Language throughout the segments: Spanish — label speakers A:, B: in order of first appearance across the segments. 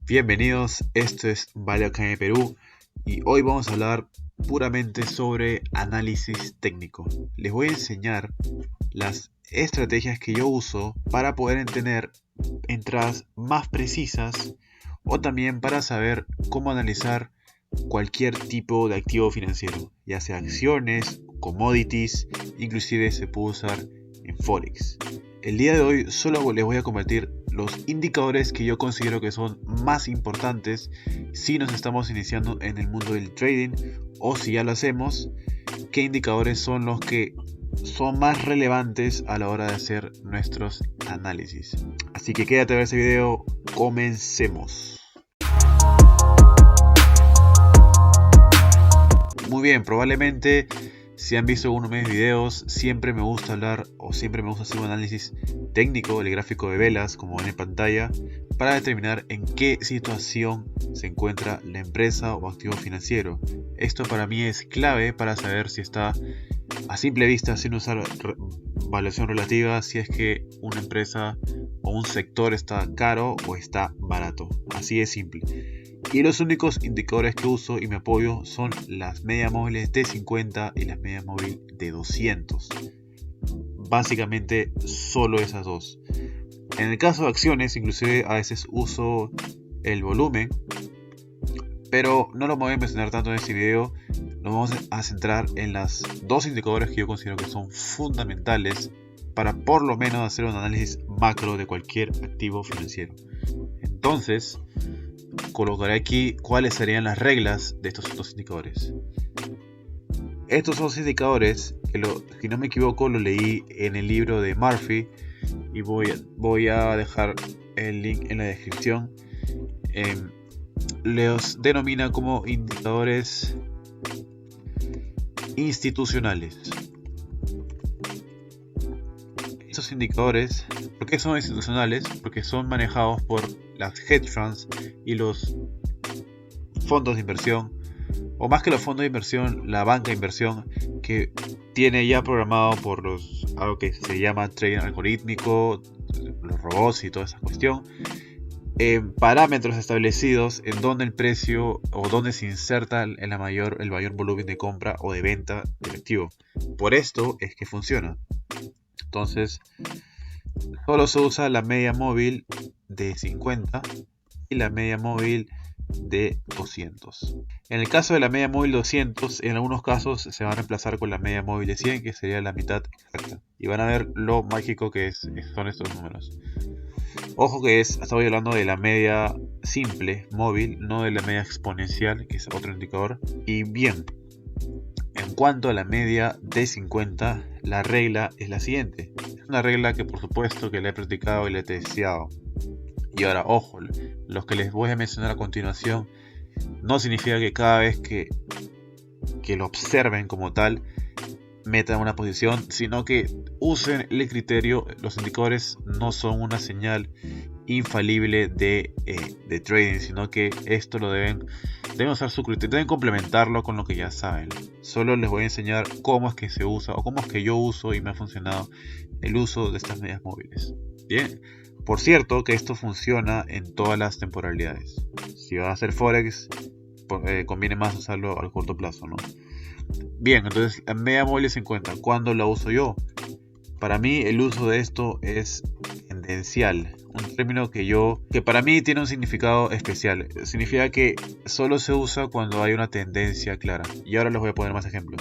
A: Bienvenidos, esto es Value Academy Perú y hoy vamos a hablar puramente sobre análisis técnico. Les voy a enseñar las estrategias que yo uso para poder entender entradas más precisas o también para saber cómo analizar cualquier tipo de activo financiero, ya sea acciones, commodities, inclusive se puede usar en Forex. El día de hoy solo les voy a compartir los indicadores que yo considero que son más importantes si nos estamos iniciando en el mundo del trading o si ya lo hacemos, qué indicadores son los que son más relevantes a la hora de hacer nuestros análisis. Así que quédate a ver este video, comencemos. Muy bien, probablemente si han visto algunos de mis videos, siempre me gusta hablar o siempre me gusta hacer un análisis técnico del gráfico de velas, como ven en pantalla, para determinar en qué situación se encuentra la empresa o activo financiero. Esto para mí es clave para saber si está a simple vista, sin usar valuación relativa, si es que una empresa o un sector está caro o está barato. Así de simple. Y los únicos indicadores que uso y me apoyo son las medias móviles de 50 y las medias móviles de 200. Básicamente solo esas dos. En el caso de acciones, inclusive a veces uso el volumen, pero no lo voy a mencionar tanto en este video. Nos vamos a centrar en los dos indicadores que yo considero que son fundamentales para por lo menos hacer un análisis macro de cualquier activo financiero. Entonces, colocaré aquí cuáles serían las reglas de estos dos indicadores. Estos dos indicadores, si no me equivoco, lo leí en el libro de Murphy y voy a dejar el link en la descripción. Los denomina como indicadores institucionales. Estos indicadores, ¿por qué son institucionales? Porque son manejados por las hedge funds y los fondos de inversión, o más que los fondos de inversión, la banca de inversión, que tiene ya programado por algo que se llama trading algorítmico, los robots y toda esa cuestión, parámetros establecidos en donde el precio o donde se inserta el mayor volumen de compra o de venta del activo. Por esto es que funciona. Entonces, solo se usa la media móvil de 50 y la media móvil de 200. En el caso de la media móvil 200, en algunos casos se va a reemplazar con la media móvil de 100, que sería la mitad exacta. Y van a ver lo mágico que son estos números. Ojo que estoy hablando de la media simple móvil, no de la media exponencial, que es otro indicador. Y bien, en cuanto a la media de 50, la regla es la siguiente. Es una regla que por supuesto que la he practicado y la he testeado. Y ahora, ojo, los que les voy a mencionar a continuación no significa que cada vez que lo observen como tal metan una posición, sino que usen el criterio. Los indicadores no son una señal infalible de trading, sino que esto lo deben usar su criterio, deben complementarlo con lo que ya saben. Solo les voy a enseñar cómo es que se usa o cómo es que yo uso y me ha funcionado el uso de estas medias móviles. Bien, por cierto que esto funciona en todas las temporalidades. Si vas a hacer Forex, conviene más usarlo al corto plazo, ¿no? Bien, entonces la media móvil se encuentra. ¿Cuándo la uso yo? Para mí el uso de esto es tendencial, un término que para mí tiene un significado especial. Significa que solo se usa cuando hay una tendencia clara. Y ahora les voy a poner más ejemplos.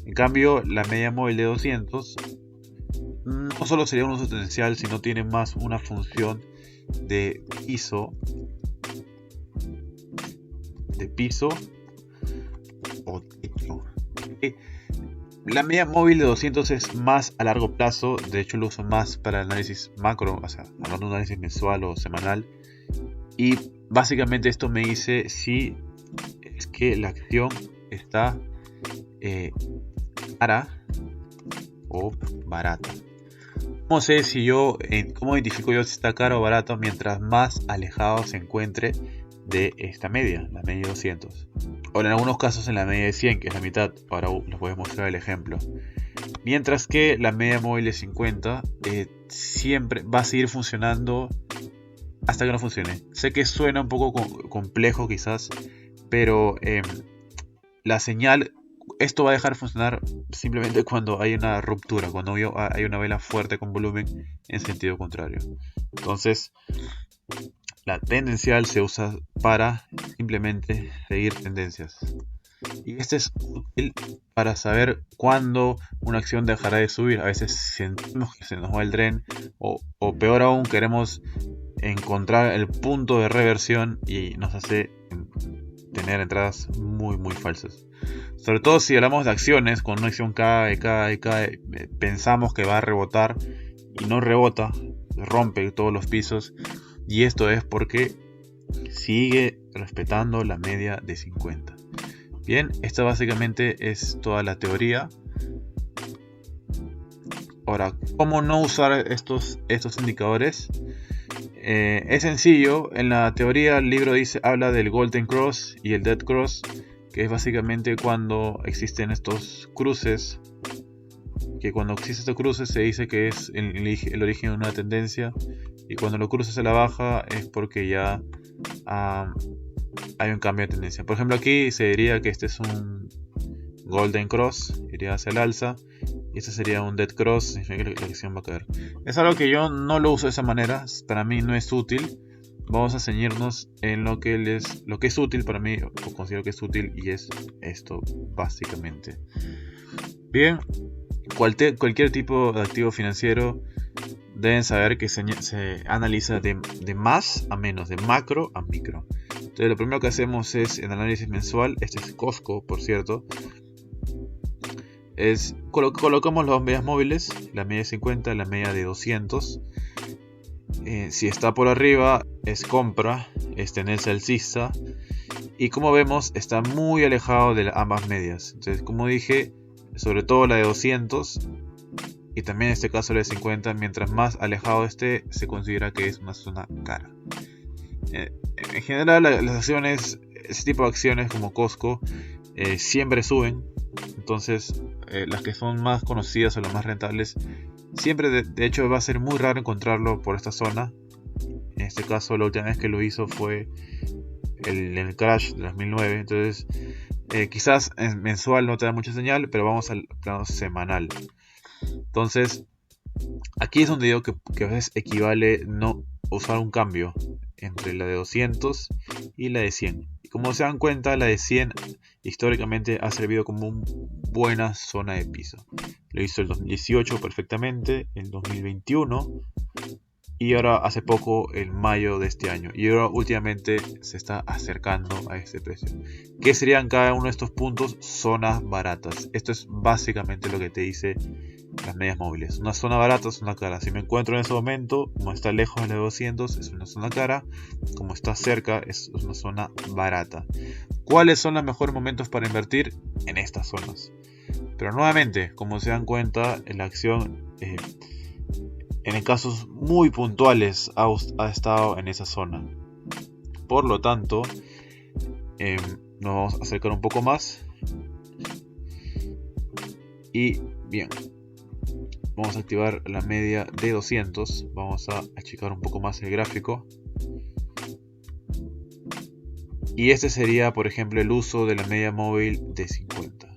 A: En cambio, la media móvil de 200 no solo sería un uso tendencial, sino tiene más una función de piso o techo. La media móvil de 200 es más a largo plazo. De hecho lo uso más para análisis macro, o sea, hablando de un análisis mensual o semanal. Y básicamente esto me dice si es que la acción está cara o barata. ¿Cómo sé cómo identifico yo si está cara o barata? Mientras más alejado se encuentre de esta media, la media de 200. O en algunos casos en la media de 100, que es la mitad. Ahora les voy a mostrar el ejemplo. Mientras que la media móvil de 50 siempre va a seguir funcionando hasta que no funcione. Sé que suena un poco complejo quizás, pero la señal, esto va a dejar de funcionar simplemente cuando hay una ruptura, cuando hay una vela fuerte con volumen en sentido contrario. Entonces, la tendencial se usa para simplemente seguir tendencias. Y este es útil para saber cuándo una acción dejará de subir. A veces sentimos que se nos va el tren, o peor aún, queremos encontrar el punto de reversión y nos hace tener entradas muy falsas. Sobre todo si hablamos de acciones, cuando una acción cae, pensamos que va a rebotar y no rebota, rompe todos los pisos, y esto es porque sigue respetando la media de 50. Bien, esta básicamente es toda la teoría. Ahora, ¿cómo no usar estos indicadores? Es sencillo. En la teoría el libro habla del Golden Cross y el Dead Cross, que es básicamente cuando existen estos cruces, que cuando existen estos cruces se dice que es el origen de una tendencia, y cuando lo cruzas a la baja es porque ya hay un cambio de tendencia. Por ejemplo, aquí se diría que este es un Golden Cross, iría hacia el alza, y este sería un Dead Cross, significa que la acción va a caer. Es algo que yo no lo uso de esa manera, para mí no es útil. Vamos a ceñirnos en lo que es útil para mí, o considero que es útil, y es esto básicamente. Bien, cualquier tipo de activo financiero deben saber que se analiza de más a menos, de macro a micro. Entonces lo primero que hacemos es el análisis mensual. Este es Costco, por cierto. Colocamos las medias móviles, la media de 50, la media de 200. Si está por arriba es compra, es tendencia alcista, y como vemos está muy alejado de ambas medias. Entonces, como dije, sobre todo la de 200 y también en este caso la de 50, mientras más alejado esté, se considera que es una zona cara. En general, las acciones, ese tipo de acciones como Costco, siempre suben. Entonces, las que son más conocidas o las más rentables, siempre, de hecho, va a ser muy raro encontrarlo por esta zona. En este caso, la última vez que lo hizo fue el crash de 2009. Entonces, quizás en mensual no te da mucha señal, pero vamos al plano semanal. Entonces, aquí es donde digo que a veces equivale no usar un cambio entre la de 200 y la de 100. Y como se dan cuenta, la de 100 históricamente ha servido como una buena zona de piso. Lo hizo el 2018 perfectamente, el 2021 y ahora hace poco, en mayo de este año. Y ahora últimamente se está acercando a este precio. ¿Qué serían cada uno de estos puntos? Zonas baratas. Esto es básicamente lo que te dice las medias móviles. Una zona barata es una cara. Si me encuentro en ese momento, como está lejos de la de 200, es una zona cara. Como está cerca, es una zona barata. ¿Cuáles son los mejores momentos para invertir? En estas zonas. Pero nuevamente, como se dan cuenta, la acción en casos muy puntuales ha estado en esa zona. Por lo tanto, nos vamos a acercar un poco más. Y bien, vamos a activar la media de 200. Vamos a achicar un poco más el gráfico. Y este sería, por ejemplo, el uso de la media móvil de 50.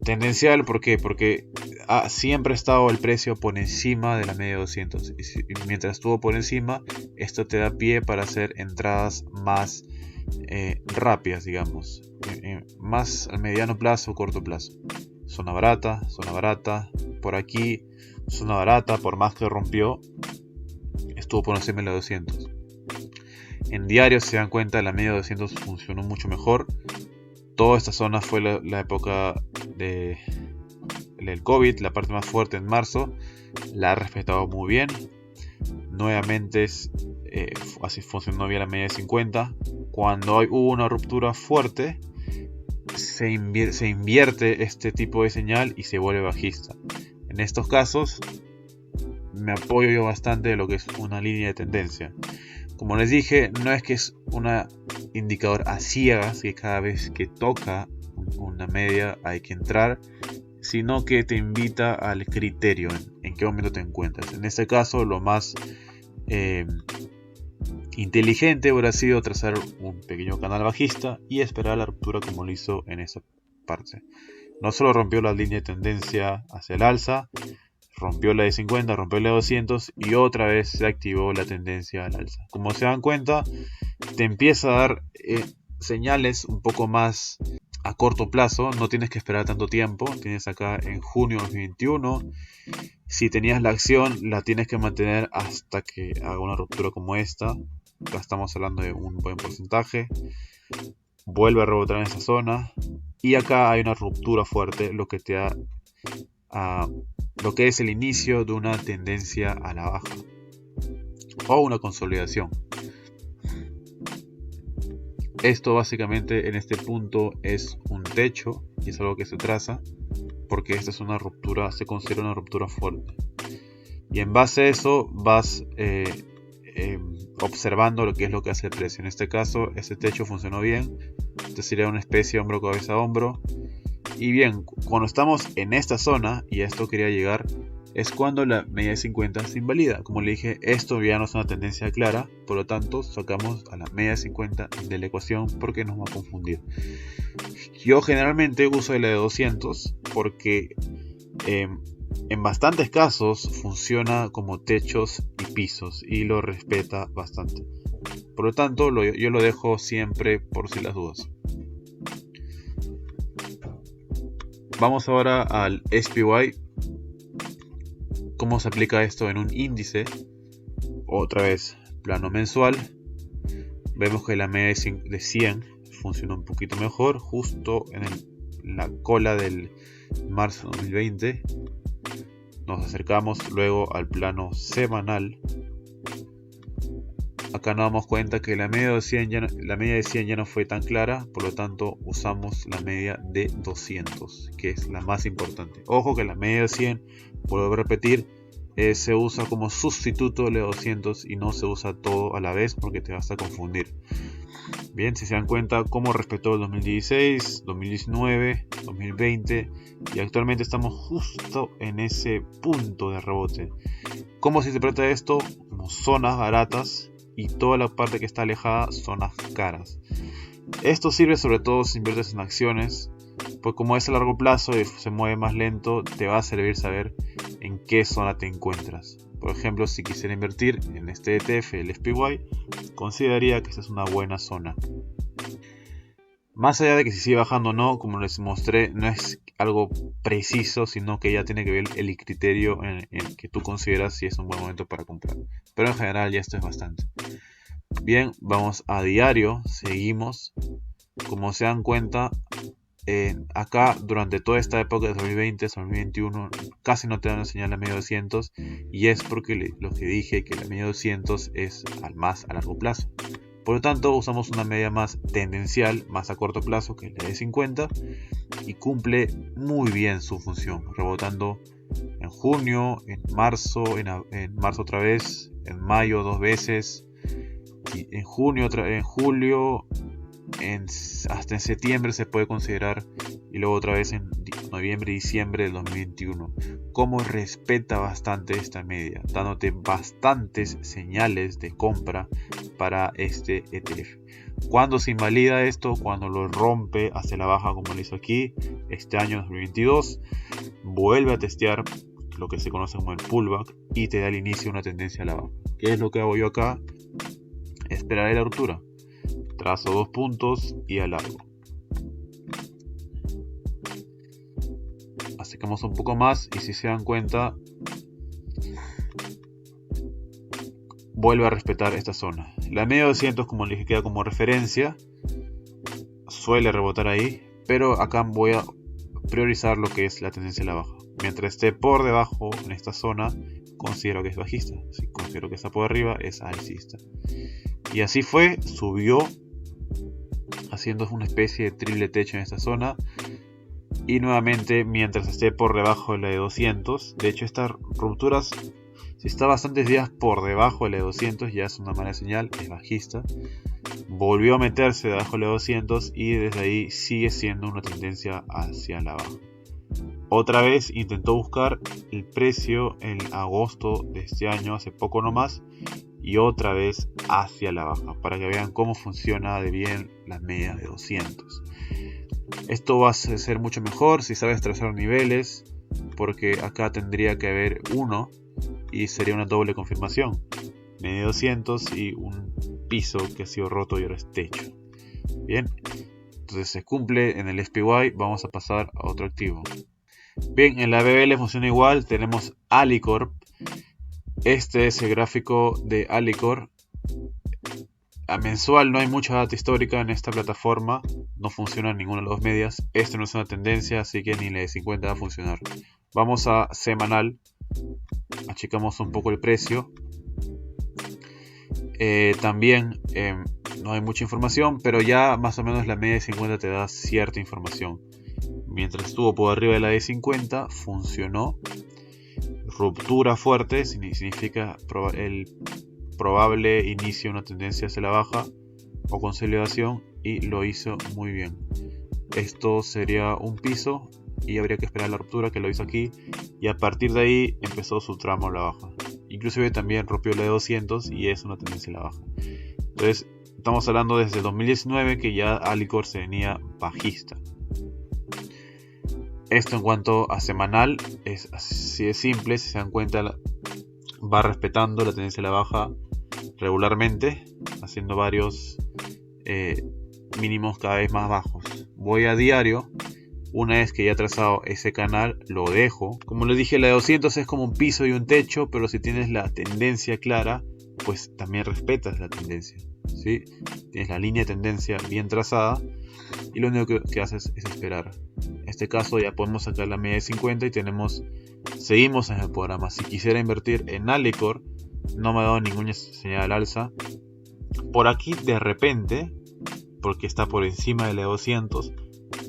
A: Tendencial, ¿por qué? Porque siempre ha estado el precio por encima de la media de 200. Y mientras estuvo por encima, esto te da pie para hacer entradas más rápidas, digamos. Más al mediano plazo o corto plazo. Zona barata. Por aquí, zona barata, por más que rompió, estuvo por encima de la 200. En diario se dan cuenta, la media de 200 funcionó mucho mejor. Toda esta zona fue la época del COVID, la parte más fuerte en marzo. La ha respetado muy bien. Nuevamente así funcionó bien la media de 50. Cuando hubo una ruptura fuerte, se invierte este tipo de señal y se vuelve bajista. En estos casos me apoyo yo bastante de lo que es una línea de tendencia. Como les dije, no es que es un indicador a ciegas que cada vez que toca una media hay que entrar, sino que te invita al criterio en qué momento te encuentras. En este caso, lo más inteligente hubiera sido trazar un pequeño canal bajista y esperar la ruptura como lo hizo en esa parte. No solo rompió la línea de tendencia hacia el alza, rompió la de 50, rompió la de 200 y otra vez se activó la tendencia al alza. Como se dan cuenta, te empieza a dar señales un poco más a corto plazo, no tienes que esperar tanto tiempo. Tienes acá en junio de 2021. Si tenías la acción, la tienes que mantener hasta que haga una ruptura como esta. Acá estamos hablando de un buen porcentaje. Vuelve a rebotar en esa zona. Y acá hay una ruptura fuerte, lo que te da lo que es el inicio de una tendencia a la baja o una consolidación. Esto básicamente en este punto es un techo y es algo que se traza porque esta es una ruptura, se considera una ruptura fuerte. Y en base a eso vas observando lo que hace el precio. En este caso, este techo funcionó bien. Este sería una especie de hombro, cabeza, hombro. Y bien, cuando estamos en esta zona, y a esto quería llegar, es cuando la media de 50 se invalida. Como le dije, esto ya no es una tendencia clara, por lo tanto sacamos a la media de 50 de la ecuación porque nos va a confundir. Yo generalmente uso la de 200 porque en bastantes casos funciona como techos y pisos y lo respeta bastante. Por lo tanto, yo lo dejo siempre por si las dudas. Vamos ahora al SPY. ¿Cómo se aplica esto en un índice? Otra vez, plano mensual. Vemos que la media de 100 funciona un poquito mejor, justo en la cola del marzo de 2020. Nos acercamos luego al plano semanal. Acá nos damos cuenta que la media de 100 ya no fue tan clara, por lo tanto usamos la media de 200, que es la más importante. Ojo que la media de 100, vuelvo a repetir, se usa como sustituto de la de 200 y no se usa todo a la vez porque te vas a confundir. Bien, si se dan cuenta cómo respetó el 2016, 2019, 2020 y actualmente estamos justo en ese punto de rebote. ¿Cómo se interpreta esto? Como zonas baratas y toda la parte que está alejada zonas caras. Esto sirve sobre todo si inviertes en acciones, pues como es a largo plazo y se mueve más lento, te va a servir saber en qué zona te encuentras. Por ejemplo, si quisiera invertir en este ETF, el SPY, consideraría que esta es una buena zona. Más allá de que si sigue bajando o no, como les mostré, no es algo preciso, sino que ya tiene que ver el criterio en el que tú consideras si es un buen momento para comprar. Pero en general ya esto es bastante. Bien, vamos a diario, seguimos. Como se dan cuenta, acá durante toda esta época de 2020, 2021, casi no te dan una señal de media 200 y es porque lo que dije que la media 200 es más a largo plazo. Por lo tanto, usamos una media más tendencial, más a corto plazo, que es la de 50, y cumple muy bien su función, rebotando en junio, en marzo otra vez, en mayo 2 veces, y en junio, en julio, hasta en septiembre se puede considerar, y luego otra vez en noviembre y diciembre del 2021. Como respeta bastante esta media, dándote bastantes señales de compra para este ETF. Cuando se invalida esto, cuando lo rompe hacia la baja como lo hizo aquí este año 2022, vuelve a testear lo que se conoce como el pullback y te da el inicio de una tendencia a la baja. ¿Qué es lo que hago yo acá? Esperaré la ruptura. Trazo 2 puntos y alargo. Acercamos un poco más y si se dan cuenta, vuelve a respetar esta zona. La media de 200, como les dije, queda como referencia. Suele rebotar ahí, pero acá voy a priorizar lo que es la tendencia a la baja. Mientras esté por debajo en esta zona, considero que es bajista. Si considero que está por arriba, es alcista. Y así fue, subió, haciendo una especie de triple techo en esta zona. Y nuevamente, mientras esté por debajo de la de 200, de hecho estas rupturas, si está bastantes días por debajo de la de 200, ya es una mala señal, es bajista. Volvió a meterse debajo de la de 200 y desde ahí sigue siendo una tendencia hacia la baja. Otra vez intentó buscar el precio en agosto de este año, hace poco nomás, y otra vez hacia la baja, para que vean cómo funciona de bien las medias de 200. Esto va a ser mucho mejor si sabes trazar niveles, porque acá tendría que haber uno y sería una doble confirmación, media de 200 y un piso que ha sido roto y ahora es techo. Bien, entonces se cumple en el SPY. Vamos a pasar a otro activo. Bien, en la BBL funciona igual. Tenemos Alicorp. Este es el gráfico de Alicorp. A mensual no hay mucha data histórica en esta plataforma. No funciona ninguna de las dos medias. Esto no es una tendencia, así que ni la de 50 va a funcionar. Vamos a semanal. Achicamos un poco el precio. También no hay mucha información, pero ya más o menos la media de 50 te da cierta información. Mientras estuvo por arriba de la de 50, funcionó. Ruptura fuerte significa el probable inicio de una tendencia hacia la baja o consolidación, y lo hizo muy bien. Esto sería un piso y habría que esperar la ruptura, que lo hizo aquí, y a partir de ahí empezó su tramo a la baja. Inclusive también rompió la de 200 y es una tendencia a la baja. Entonces estamos hablando desde 2019 que ya Alicorp se venía bajista. Esto en cuanto a semanal es así de simple. Si se dan cuenta, va respetando la tendencia a la baja regularmente, haciendo varios mínimos cada vez más bajos. Voy a diario. Una vez que ya he trazado ese canal, lo dejo. Como les dije, la de 200 es como un piso y un techo, pero si tienes la tendencia clara, pues también respetas la tendencia, ¿sí? Tienes la línea de tendencia bien trazada y lo único que haces es esperar. En este caso ya podemos sacar la media de 50 y seguimos en el programa. Si quisiera invertir en Alicorp, no me ha dado ninguna señal al alza. Por aquí de repente, porque está por encima de la de 200,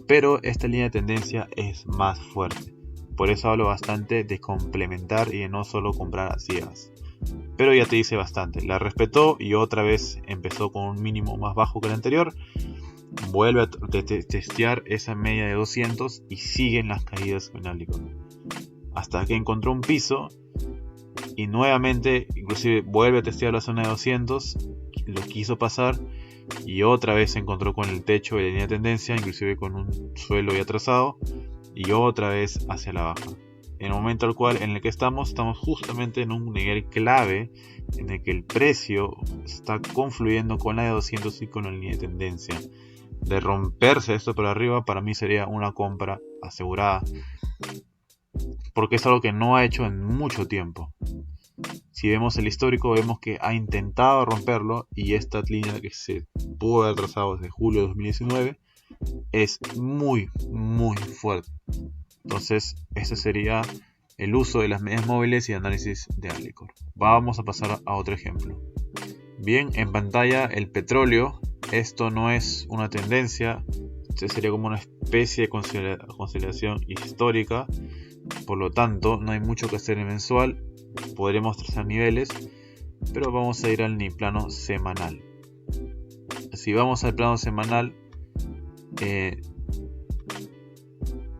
A: pero esta línea de tendencia es más fuerte. Por eso hablo bastante de complementar y de no solo comprar a ciegas. Pero ya te dice bastante. La respetó y otra vez empezó con un mínimo más bajo que el anterior. Vuelve a testear esa media de 200 y siguen las caídas con Alicorp. Hasta que encontró un piso y nuevamente, inclusive vuelve a testear la zona de 200. Lo quiso pasar y otra vez se encontró con el techo de la línea de tendencia, inclusive con un suelo ya trazado, y otra vez hacia la baja. En el momento en el que estamos justamente en un nivel clave en el que el precio está confluyendo con la de 200 y con la línea de tendencia. De romperse esto por arriba, para mí sería una compra asegurada, porque es algo que no ha hecho en mucho tiempo. Si vemos el histórico, vemos que ha intentado romperlo, y esta línea que se pudo haber trazado desde julio de 2019 es muy fuerte. Entonces ese sería el uso de las medias móviles y análisis de Alicorp. Vamos a pasar a otro ejemplo. Bien, en pantalla el petróleo. Esto no es una tendencia, este sería como una especie de consolidación histórica. Por lo tanto, no hay mucho que hacer en mensual. Podremos trazar niveles, pero vamos a ir al plano semanal. Si vamos al plano semanal,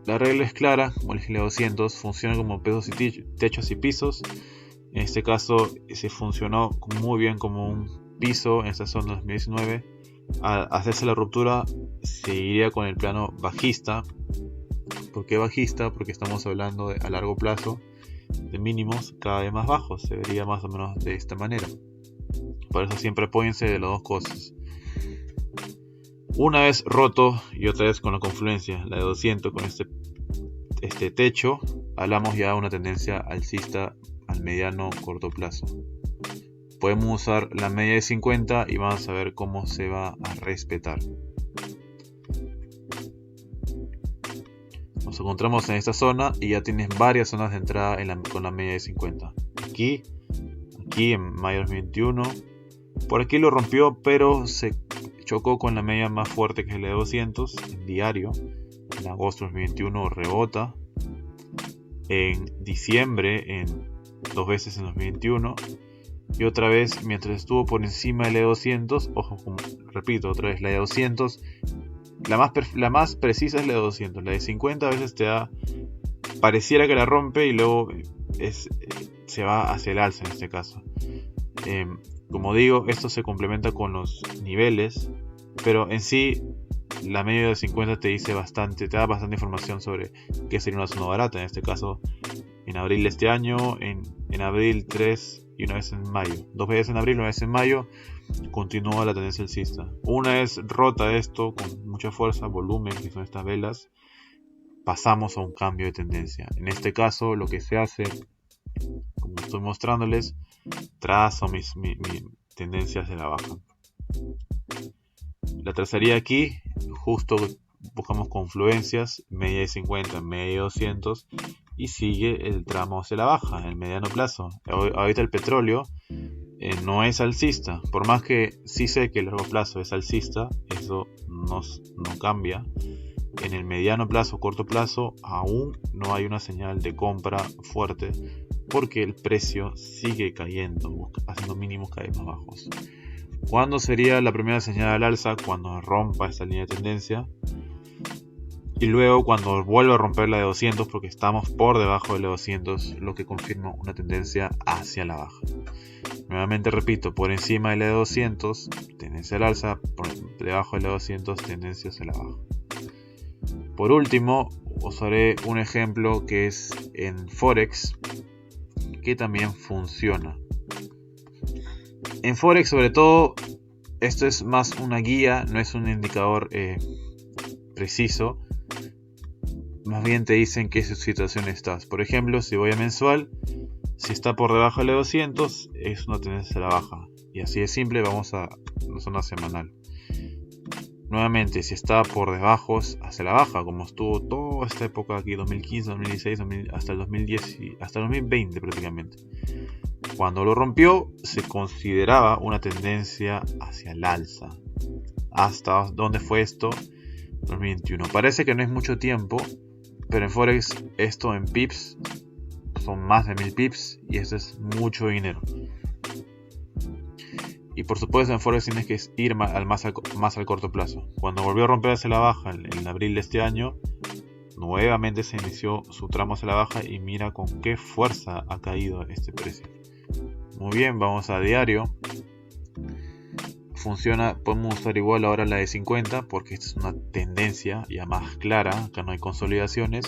A: la regla es clara. Como les dije, 200 funciona como pesos y techos y pisos. En este caso se funcionó muy bien como un piso en esta zona 2019. Al hacerse la ruptura, seguiría con el plano bajista. ¿Por qué bajista? Porque estamos hablando a largo plazo de mínimos cada vez más bajos. Se vería más o menos de esta manera. Por eso siempre apóyense de las dos cosas. Una vez roto y otra vez con la confluencia, la de 200 con este techo, hablamos ya de una tendencia alcista al mediano corto plazo. Podemos usar la media de 50 y vamos a ver cómo se va a respetar. Nos encontramos en esta zona y ya tienes varias zonas de entrada con la media de 50. Aquí en mayo de 2021. Por aquí lo rompió, pero se chocó con la media más fuerte, que es la de 200 en diario. En agosto de 2021 rebota. En diciembre, dos veces en 2021. Y otra vez, mientras estuvo por encima de la de 200, ojo, repito otra vez, la de 200, la más precisa es la de 200. La de 50 a veces pareciera que la rompe y luego se va hacia el alza en este caso. Como digo, esto se complementa con los niveles, pero en sí la media de 50 te dice bastante, te da bastante información sobre qué sería una zona barata. En este caso, en abril de este año, en abril 3 y una vez en mayo. 2 veces en abril, una vez en mayo, continúa la tendencia alcista. Una vez rota esto con mucha fuerza, volumen, que son estas velas, pasamos a un cambio de tendencia. En este caso, lo que se hace, como estoy mostrándoles, trazo mi tendencia hacia la baja. La trazaría aquí, justo buscamos confluencias, media de 50, media de 200, y sigue el tramo hacia la baja, en el mediano plazo. Ahorita el petróleo no es alcista, por más que sí sé que el largo plazo es alcista, eso no cambia. En el mediano plazo, corto plazo, aún no hay una señal de compra fuerte, porque el precio sigue cayendo, haciendo mínimos cada vez más bajos. ¿Cuándo sería la primera señal al alza? Cuando rompa esta línea de tendencia. Y luego cuando vuelva a romper la de 200, porque estamos por debajo de la de 200, lo que confirma una tendencia hacia la baja. Nuevamente repito, por encima de la de 200, tendencia al alza, por debajo de la de 200, tendencia hacia la baja. Por último, os haré un ejemplo que es en Forex, que también funciona. En Forex, sobre todo, esto es más una guía, no es un indicador preciso. Más bien te dicen qué situación estás. Por ejemplo, si voy a mensual, si está por debajo de la 200, es una tendencia a la baja. Y así de simple, vamos a la zona semanal. Nuevamente, si está por debajo, hacia la baja, como estuvo toda esta época aquí, 2015, 2016, hasta el 2010, hasta el 2020 prácticamente. Cuando lo rompió, se consideraba una tendencia hacia el alza. ¿Hasta dónde fue esto? 2021. Parece que no es mucho tiempo, pero en Forex esto en pips son más de 1000 pips y esto es mucho dinero. Y por supuesto en Forex tienes que ir más al corto plazo. Cuando volvió a romper hacia la baja en abril de este año, nuevamente se inició su tramo hacia la baja y mira con qué fuerza ha caído este precio. Muy bien, vamos a diario. Funciona, podemos usar igual ahora la de 50 porque esta es una tendencia ya más clara, acá no hay consolidaciones.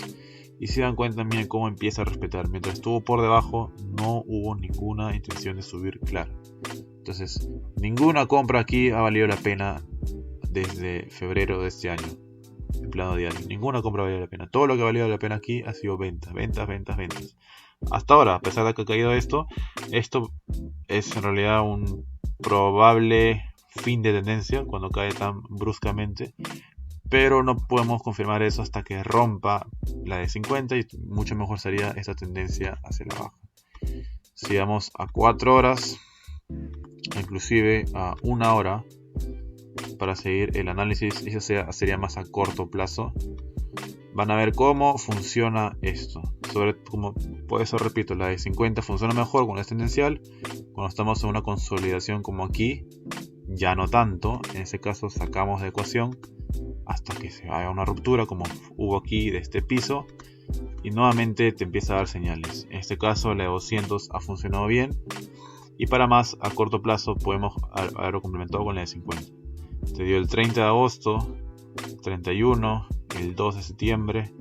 A: Y si dan cuenta, miren cómo empieza a respetar. Mientras estuvo por debajo, no hubo ninguna intención de subir clara. Entonces, ninguna compra aquí ha valido la pena desde febrero de este año, en plano diario. Ninguna compra valió la pena. Todo lo que ha valido la pena aquí ha sido ventas. Hasta ahora, a pesar de que ha caído esto es en realidad un probable fin de tendencia cuando cae tan bruscamente. Pero no podemos confirmar eso hasta que rompa la de 50 y mucho mejor sería esta tendencia hacia la baja. Si vamos a 4 horas, inclusive a 1 hora, para seguir el análisis, eso sería más a corto plazo. Van a ver cómo funciona esto. Por eso repito, la de 50 funciona mejor cuando es tendencial. Cuando estamos en una consolidación como aquí, ya no tanto. En ese caso sacamos de ecuación hasta que se haga una ruptura como hubo aquí de este piso y nuevamente te empieza a dar señales. En este caso la de 200 ha funcionado bien y para más a corto plazo podemos haberlo complementado con la de 50. Te dio el 30 de agosto, 31, el 2 de septiembre.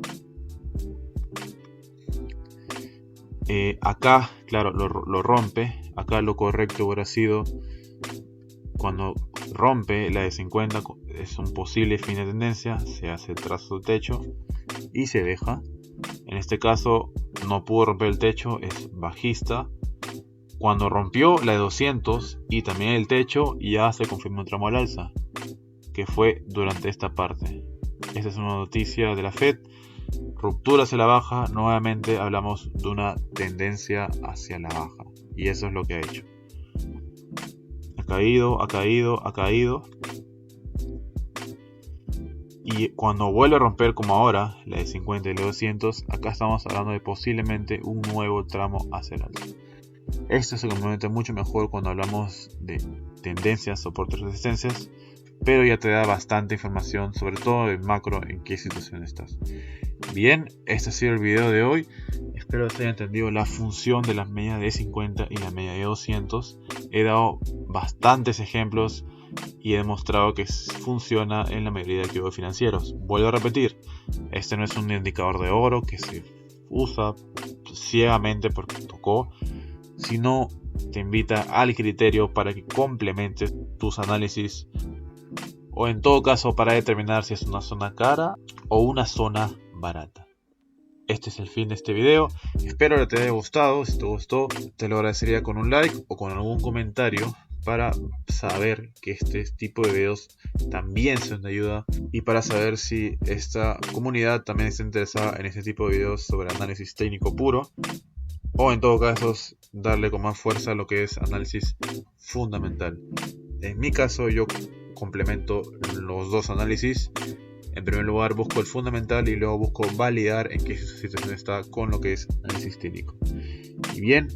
A: Acá, claro, lo rompe. Acá lo correcto hubiera sido cuando rompe la de 50, es un posible fin de tendencia, se hace el trazo de techo y se deja. En este caso no pudo romper el techo, es bajista. Cuando rompió la de 200 y también el techo, ya se confirmó un tramo al alza, que fue durante esta parte. Esta es una noticia de la Fed. Ruptura hacia la baja, nuevamente hablamos de una tendencia hacia la baja. Y eso es lo que ha hecho. Ha caído. Y cuando vuelve a romper como ahora, la de 50 y la de 200, acá estamos hablando de posiblemente un nuevo tramo hacia el alza. Esto se complementa mucho mejor cuando hablamos de tendencias, soportes, resistencias, pero ya te da bastante información, sobre todo en macro, en qué situación estás. Bien, este ha sido el video de hoy. Espero que se haya entendido la función de las medias de 50 y la media de 200. He dado bastantes ejemplos y he demostrado que funciona en la mayoría de activos financieros. Vuelvo a repetir, este no es un indicador de oro que se usa ciegamente porque tocó, sino te invita al criterio para que complementes tus análisis, o en todo caso para determinar si es una zona cara o una zona barata. Este es el fin de este video. Espero que te haya gustado. Si te gustó, te lo agradecería con un like o con algún comentario para saber que este tipo de videos también son de ayuda y para saber si esta comunidad también está interesada en este tipo de videos sobre análisis técnico puro, o en todo caso darle con más fuerza a lo que es análisis fundamental. En mi caso yo complemento los dos análisis. En primer lugar busco el fundamental y luego busco validar en qué situación está con lo que es análisis técnico. Y bien,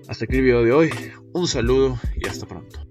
A: hasta aquí el video de hoy. Un saludo y hasta pronto.